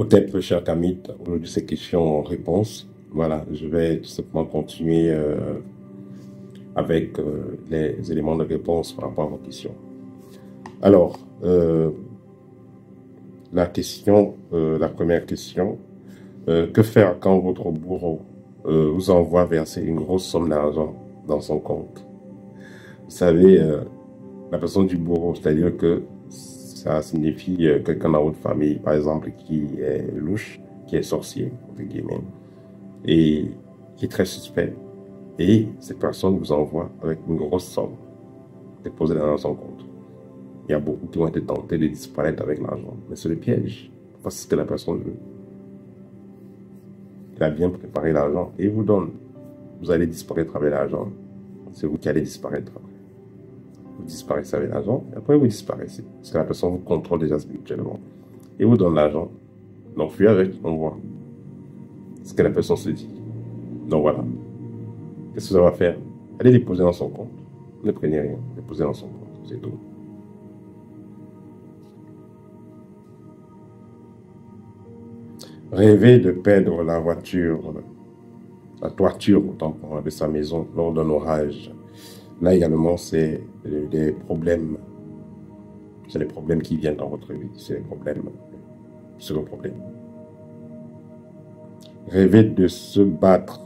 Otep, cher Kamit, aujourd'hui c'est questions-réponses. Voilà, je vais tout simplement continuer avec les éléments de réponse par rapport à vos questions. Alors, la première question, que faire quand votre bourreau vous envoie verser une grosse somme d'argent dans son compte? Vous savez, la personne du bourreau, c'est-à-dire que ça signifie quelqu'un dans votre famille, par exemple, qui est louche, qui est sorcier, entre guillemets, et qui est très suspect. Et cette personne vous envoie avec une grosse somme déposée dans son compte. Il y a beaucoup qui vont être tentés de disparaître avec l'argent, mais c'est le piège. Parce que la personne veut. Il a bien préparé l'argent et vous donne. Vous allez disparaître avec l'argent. C'est vous qui allez disparaître. Vous disparaissez avec l'argent, et après vous disparaissez. Parce que la personne vous contrôle déjà spirituellement. Et vous donne l'argent. Donc, fuyez avec, on voit ce que la personne se dit. Donc, voilà. Qu'est-ce que ça va faire? Allez déposer dans son compte. Ne prenez rien. Déposez dans son compte. C'est tout. Rêver de perdre la toiture autant de sa maison lors d'un orage. Là également, c'est des problèmes. C'est les problèmes qui viennent dans votre vie. C'est les problèmes. C'est le problème. Rêver de se battre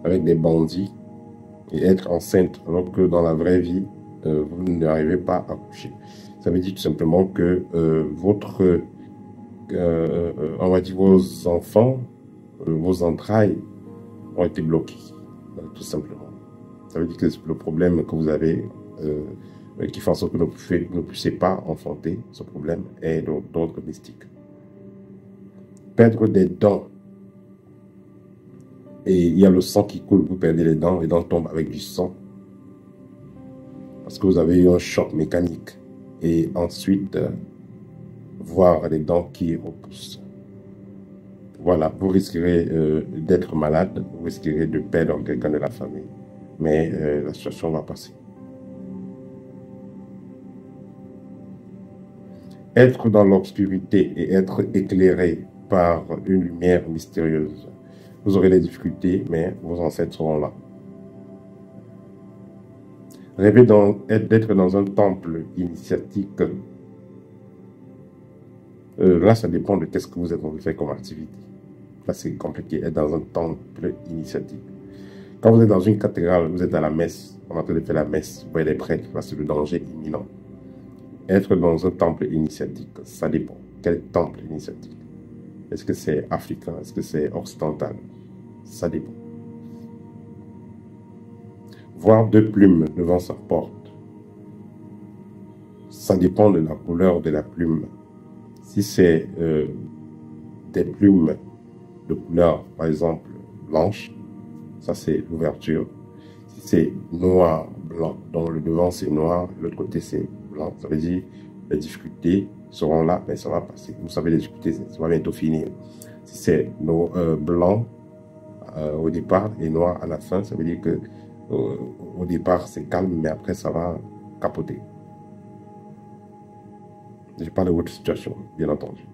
avec des bandits et être enceinte alors que dans la vraie vie, vous n'arrivez pas à coucher. Ça veut dire tout simplement que on va dire vos enfants, vos entrailles ont été bloquées, tout simplement. Ça veut dire que le problème que vous avez, qui fait en sorte que vous ne puissiez pas enfanter, ce problème est d'ordre mystique. Perdre des dents. Et il y a le sang qui coule, vous perdez les dents tombent avec du sang. Parce que vous avez eu un choc mécanique. Et ensuite, voir les dents qui repoussent. Voilà, vous risquerez d'être malade, vous risquerez de perdre quelqu'un de la famille. Mais la situation va passer. Être dans l'obscurité et être éclairé par une lumière mystérieuse. Vous aurez des difficultés, mais vos ancêtres seront là. Rêver d'être dans un temple initiatique. Là, ça dépend de qu'est-ce que vous êtes en train de faire comme activité. Là, c'est compliqué, être dans un temple initiatique. Quand vous êtes dans une cathédrale, vous êtes à la messe, on est en train de faire la messe, vous voyez les prêtres, là, c'est le danger imminent. Être dans un temple initiatique, ça dépend. Quel temple initiatique? Est-ce que c'est africain? Est-ce que c'est occidental? Ça dépend. Voir deux plumes devant sa porte. Ça dépend de la couleur de la plume. Si c'est des plumes de couleur, par exemple, blanche, ça c'est l'ouverture. Si c'est noir, blanc, donc le devant c'est noir, l'autre côté c'est blanc, ça veut dire les difficultés seront là, mais ça va passer. Vous savez, les difficultés, ça va bientôt finir. Si c'est blanc au départ et noir à la fin, ça veut dire que au départ c'est calme, mais après ça va capoter. Je parle de votre situation, bien entendu.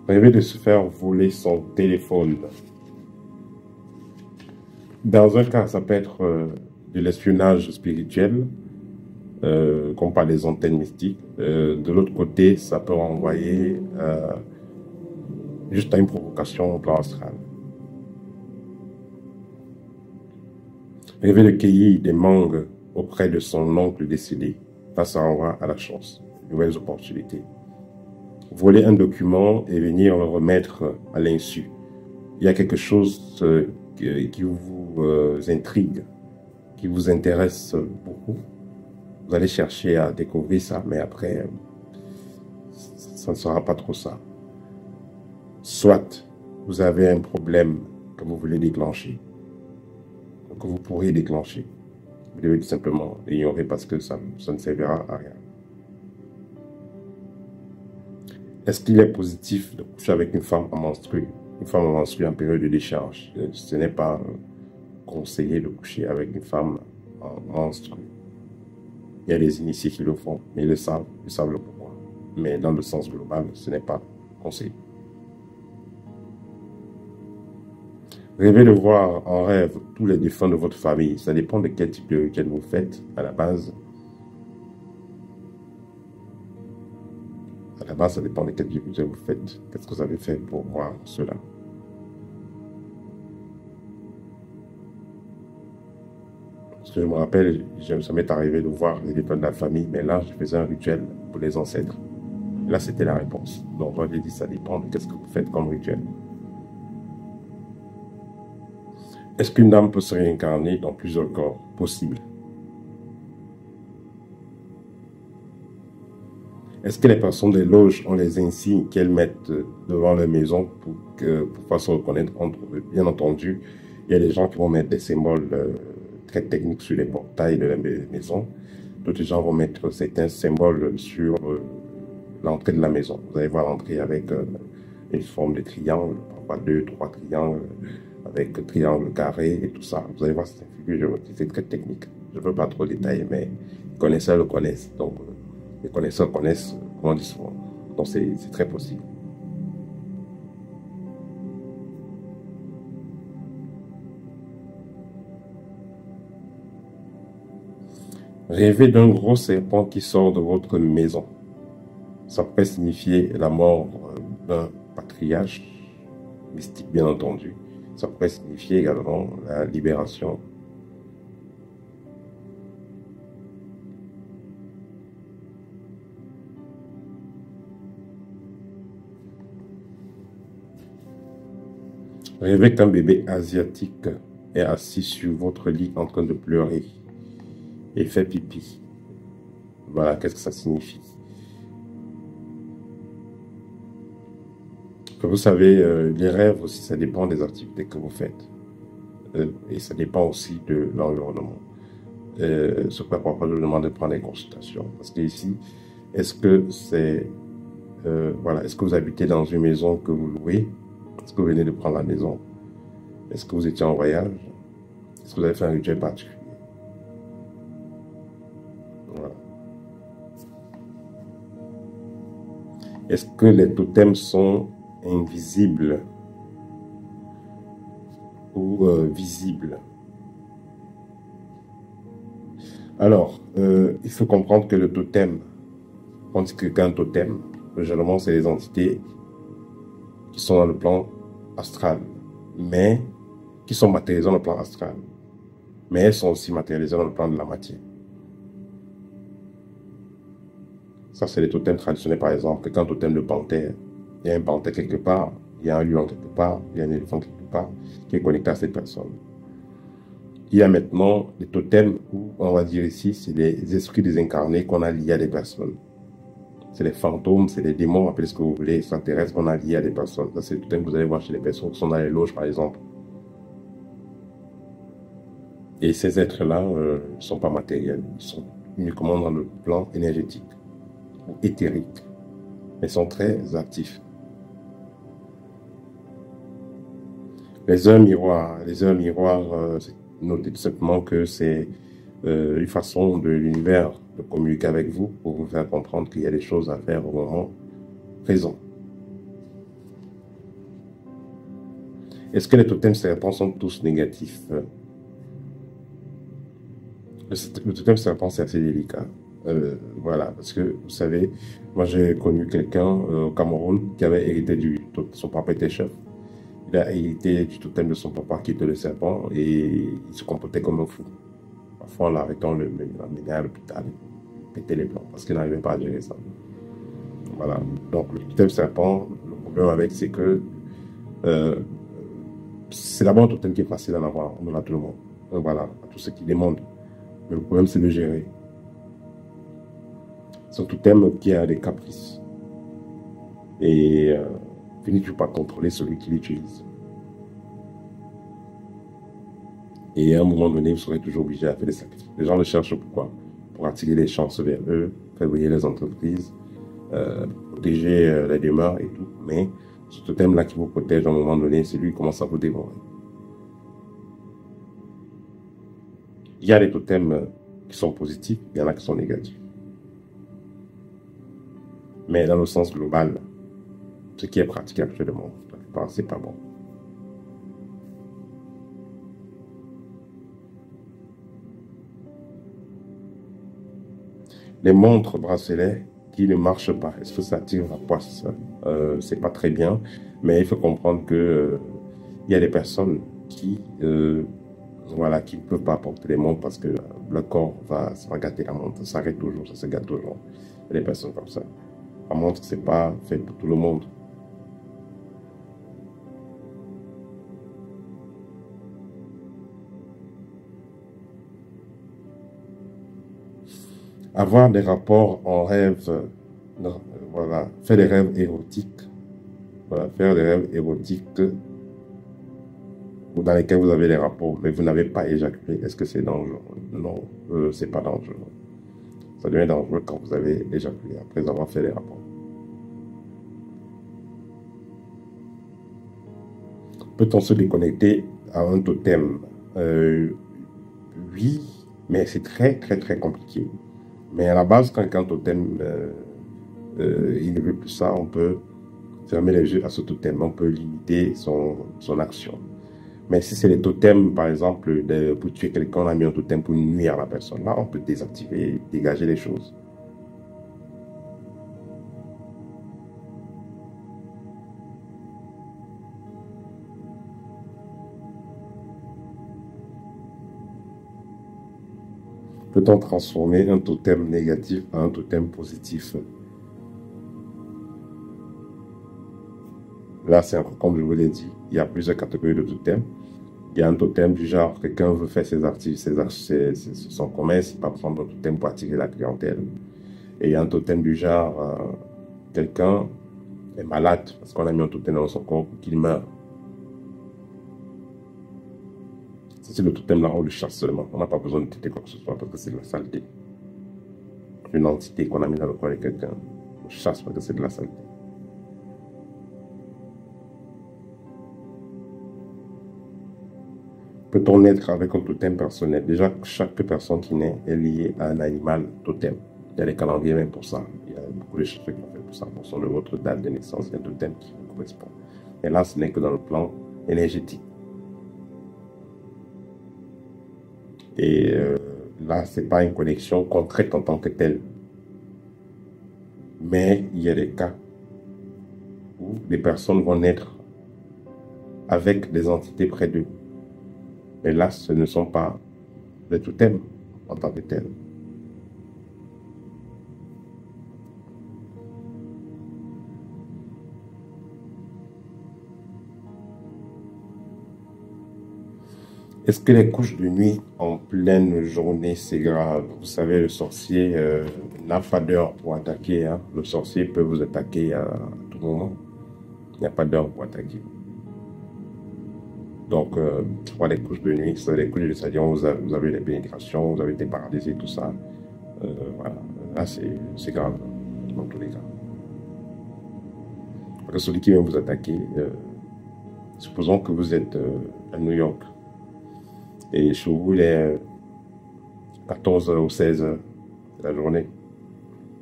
Rêver de se faire voler son téléphone. Dans un cas, ça peut être de l'espionnage spirituel, comme par les antennes mystiques. De l'autre côté, ça peut renvoyer juste à une provocation au plan astral. Rêver de cueillir des mangues auprès de son oncle décédé. Là, ça renvoie à la chance, nouvelles opportunités. Voler un document et venir le remettre à l'insu. Il y a quelque chose qui vous intrigue, qui vous intéresse beaucoup. Vous allez chercher à découvrir ça, mais après, ça ne sera pas trop ça. Soit vous avez un problème que vous voulez déclencher, que vous pourrez déclencher. Vous devez tout simplement l'ignorer parce que ça ne servira à rien. Est-ce qu'il est positif de coucher avec une femme en menstrue? Une femme menstruée en période de décharge. Ce n'est pas conseillé de coucher avec une femme monstrueux. Il y a des initiés qui le font, mais ils savent le pourquoi. Mais dans le sens global, ce n'est pas conseillé. Rêvez de voir en rêve tous les défunts de votre famille. Ça dépend de quel type de rituel vous faites à la base. À la base, ça dépend de quel type de rituel vous faites. Qu'est-ce que vous avez fait pour voir cela? Parce que je me rappelle, ça m'est arrivé de voir les défunts de la famille, mais là, je faisais un rituel pour les ancêtres. Là, c'était la réponse. Donc, moi, j'ai dit, ça dépend de qu'est-ce que vous faites comme rituel. Est-ce qu'une âme peut se réincarner dans plusieurs corps? Possible. Est-ce que les personnes des loges ont les insignes qu'elles mettent devant leur maison pour pouvoir se reconnaître entre eux? Bien entendu, il y a des gens qui vont mettre des symboles très techniques sur les portails de la maison. D'autres gens vont mettre certains symboles sur l'entrée de la maison. Vous allez voir l'entrée avec une forme de triangle, parfois 2, 3 triangles, avec triangle carré et tout ça. Vous allez voir, c'est une figure géométrique, c'est très technique. Je ne veux pas trop détailler, mais les connaisseurs le connaissent. Donc, les connaisseurs connaissent, comment on dit souvent. Donc, c'est très possible. Rêvez d'un gros serpent qui sort de votre maison. Ça pourrait signifier la mort d'un patriarche, mystique bien entendu. Ça pourrait signifier également la libération. Rêvez qu'un bébé asiatique est assis sur votre lit en train de pleurer et fait pipi. Voilà, qu'est-ce que ça signifie? Vous savez, les rêves aussi, ça dépend des activités que vous faites. Et ça dépend aussi de l'environnement. Ce pourquoi parfois je vous demande de prendre des consultations. Parce que ici, est-ce que c'est... voilà, est-ce que vous habitez dans une maison que vous louez? Est-ce que vous venez de prendre la maison? Est-ce que vous étiez en voyage? Est-ce que vous avez fait un rituel particulier? Voilà. Est-ce que les totems sont invisibles ou visibles? Alors, il faut comprendre que le totem, on dit qu'un totem, généralement, c'est les entités qui sont dans le plan astral, mais qui sont matérialisées dans le plan astral, mais elles sont aussi matérialisées dans le plan de la matière. Ça, c'est les totems traditionnels, par exemple, qu'un totem de panthère, il y a un panthère quelque part, il y a un lion quelque part, il y a un éléphant quelque part, qui est connecté à cette personne. Il y a maintenant des totems où, on va dire ici, c'est des esprits désincarnés qu'on a liés à des personnes. C'est les fantômes, c'est les démons, appelez ce que vous voulez, extraterrestres qu'on a liés à des personnes. Ça, c'est le totem que vous allez voir chez les personnes qui sont dans les loges, par exemple. Et ces êtres-là ne sont pas matériels, ils sont uniquement dans le plan énergétique ou éthérique, mais sont très actifs. Les heures miroirs, notez tout simplement que c'est une façon de l'univers de communiquer avec vous pour vous faire comprendre qu'il y a des choses à faire au moment présent. Est-ce que les totems serpents sont tous négatifs? Le totem serpent, c'est assez délicat. Voilà, parce que vous savez, moi j'ai connu quelqu'un au Cameroun qui avait hérité son papa était chef. Il a hérité du totem de son papa qui était le serpent et il se comportait comme un fou. Parfois, en l'arrêtant, le menait à l'hôpital, il pétait les plans parce qu'il n'arrivait pas à gérer ça. Voilà. Donc, le totem serpent, le problème avec, c'est que c'est d'abord un totem qui est facile à avoir. On en a tout le monde. Donc, voilà, à tous ceux qui demandent. Mais le problème, c'est de gérer. C'est un totem qui a des caprices. Et finit toujours par contrôler celui qui l'utilise. Et à un moment donné, vous serez toujours obligé à faire des sacrifices. Les gens le cherchent pourquoi? Pour attirer les chances vers eux, faire briller les entreprises, protéger les demeures et tout. Mais ce totem-là qui vous protège à un moment donné, c'est lui qui commence à vous dévorer. Il y a des totems qui sont positifs, il y en a qui sont négatifs. Mais dans le sens global, ce qui est pratiqué actuellement, la plupart, c'est pas bon. Les montres bracelets qui ne marchent pas, est-ce que ça attire la poisse? C'est pas très bien, mais il faut comprendre que il y a des personnes qui voilà, qui ne peuvent pas porter les montres parce que le corps va gâter la montre, ça s'arrête toujours, ça se gâte toujours. Il y a des personnes comme ça. La montre, c'est pas fait pour tout le monde. Avoir des rapports en rêve, voilà, faire des rêves érotiques, voilà, faire des rêves érotiques dans lesquels vous avez des rapports, mais vous n'avez pas éjaculé. Est-ce que c'est dangereux? Non, c'est pas dangereux. Ça devient dangereux quand vous avez éjaculé après avoir fait des rapports. Peut-on se déconnecter à un totem? Oui, mais c'est très, très, très compliqué. Mais à la base, quand un totem, il ne veut plus ça, on peut fermer les yeux à ce totem, on peut limiter son action. Mais si c'est les totems, par exemple, pour tuer quelqu'un, on a mis un totem pour nuire à la personne, là, on peut désactiver, dégager les choses. Peut-on transformer un totem négatif en un totem positif? Là, c'est comme je vous l'ai dit, il y a plusieurs catégories de totems. Il y a un totem du genre, quelqu'un veut faire son commerce, il va prendre un totem pour attirer la clientèle. Et il y a un totem du genre, quelqu'un est malade parce qu'on a mis un totem dans son corps pour qu'il meure. C'est le totem là, on le chasse seulement. On n'a pas besoin de têter quoi que ce soit parce que c'est de la saleté. Une entité qu'on a mis dans le corps de quelqu'un, on chasse parce que c'est de la saleté. Peut-on naître avec un totem personnel? Déjà, chaque personne qui naît est liée à un animal totem. Il y a des calendriers même pour ça. Il y a beaucoup de choses qui ont fait pour ça. En fonction de votre date de naissance, il y a un totem qui vous correspond. Et là, ce n'est que dans le plan énergétique. Et là, ce n'est pas une connexion concrète en tant que telle. Mais il y a des cas où des personnes vont naître avec des entités près d'eux. Mais là, ce ne sont pas des totems en tant que tels. Est-ce que les couches de nuit en pleine journée, c'est grave? Vous savez, le sorcier n'a pas d'heure pour attaquer. Hein. Le sorcier peut vous attaquer à tout moment. Il n'y a pas d'heure pour attaquer. Donc, les couches de nuit, c'est les couches, c'est-à-dire vous avez des pénétrations, vous avez des paralysies, tout ça. Voilà, là c'est grave, dans tous les cas. Parce que celui qui vient vous attaquer, supposons que vous êtes à New York, et chez vous, il est 14 ou 16 heures de la journée.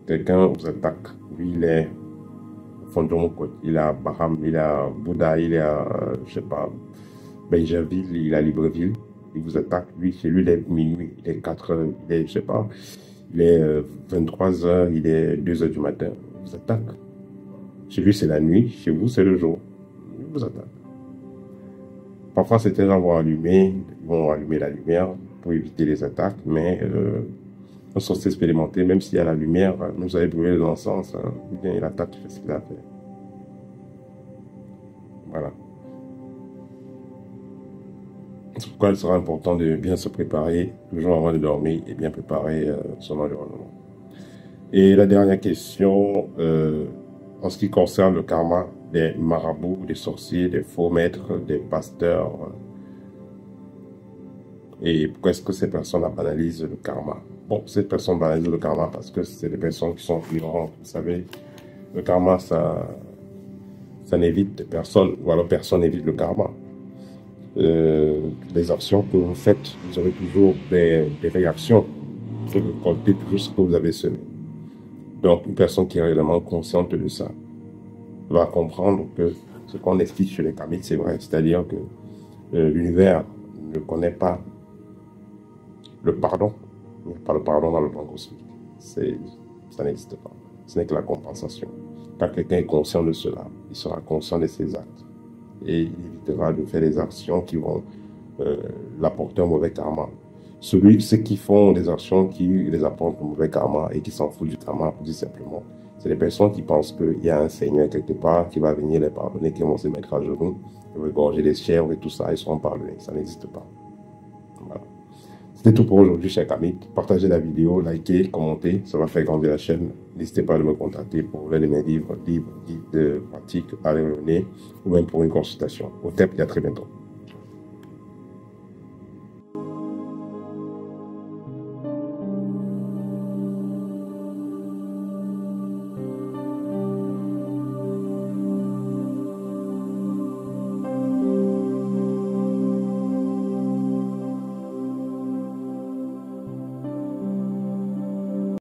Quelqu'un vous attaque, lui, il est au fond de mon côté, il est à Baham, il est à Bouddha, il est à, je sais pas, Benjerville, il est à Libreville, il vous attaque, lui, chez lui, il est minuit, il est 4 heures, il est, je sais pas, il est 23 heures, il est 2 heures du matin, il vous attaque. Chez lui, c'est la nuit, chez vous, c'est le jour, il vous attaque. Parfois, certains gens vont allumer la lumière pour éviter les attaques, mais un sorcier expérimenté, même s'il y a la lumière, vous avez brûlé l'encens, hein, bien, il attaque, il fait ce qu'il a à faire. Voilà. C'est pourquoi il sera important de bien se préparer, toujours avant de dormir, et bien préparer son environnement. Et la dernière question, en ce qui concerne le karma des marabouts, des sorciers, des faux maîtres, des pasteurs, et pourquoi est-ce que ces personnes banalisent le karma? Bon, ces personnes banalisent le karma parce que c'est des personnes qui sont ignorantes. Vous savez, le karma, ça n'évite personne, ou alors personne n'évite le karma. les actions que vous faites, vous aurez toujours des réactions. Vous récoltez toujours ce que vous avez semé. Donc, une personne qui est réellement consciente de ça va comprendre que ce qu'on explique chez les Kamites, c'est vrai. C'est-à-dire que l'univers ne connaît pas le pardon. Il n'y a pas le pardon dans le plan cosmique. Ça n'existe pas. Ce n'est que la compensation. Quand quelqu'un est conscient de cela, il sera conscient de ses actes. Et il évitera de faire des actions qui vont l'apporter un mauvais karma. Ceux qui font des actions qui les apportent un mauvais karma et qui s'en foutent du karma, pour dire simplement, c'est les personnes qui pensent qu'il y a un Seigneur quelque part qui va venir les pardonner, qui vont se mettre à genoux, ils vont égorger les chèvres et tout ça, ils seront pardonnés. Ça n'existe pas. Voilà. C'était tout pour aujourd'hui, chers amis. Partagez la vidéo, likez, commentez, ça va faire grandir la chaîne. N'hésitez pas à me contacter pour l'un de mes livres, guides pratiques à l'année ou même pour une consultation. Au TEP, et à très bientôt.